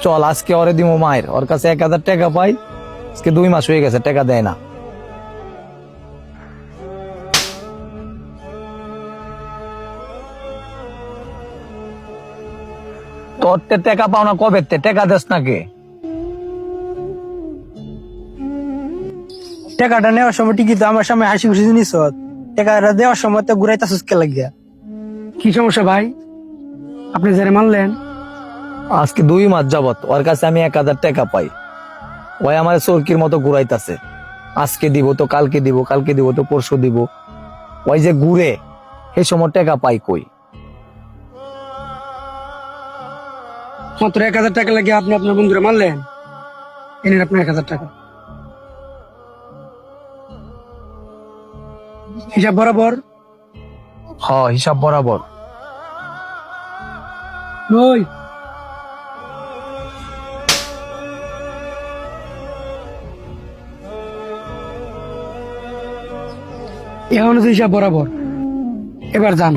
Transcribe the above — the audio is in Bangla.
চল আজকে ওরে দিমো মায়ের, ওর কাছে 1,000 টাকা পাই, আজকে 2 মাস হয়ে গেছে টাকা দেয় না। তোর টাকা পাও না কবে টাকা দেস না কে? টাকাটা নেওয়ার সময় ঠিকই তো আমার সামনে হাসি খুশি জিনিস টাকাটা দেওয়ার সময় তো ঘুরাইতেছিস কে লাগিয়া? কি সমস্যা ভাই, আপনি যারা মানলেন? আজকে 2 মাস যাবত ওর কাছে আমি 1,000 টাকা পাই, ওই আমার চরকির মতো ঘুরাইতাছে। আজকে দিব তো কালকে দিব, কালকে দিব তো পরশু দিব, ওই যে ঘুরে সেই সময় টাকা পাই কই? মাত্র 1,000 টাকা লাগিয়ে আপনি আপনার বন্ধুরা মানলেন? এনেন আপনার 1,000 টাকা, হিসাব বরাবর। হিসাব বরাবর। ওই এখন হিসাব বরাবর, এবার যান।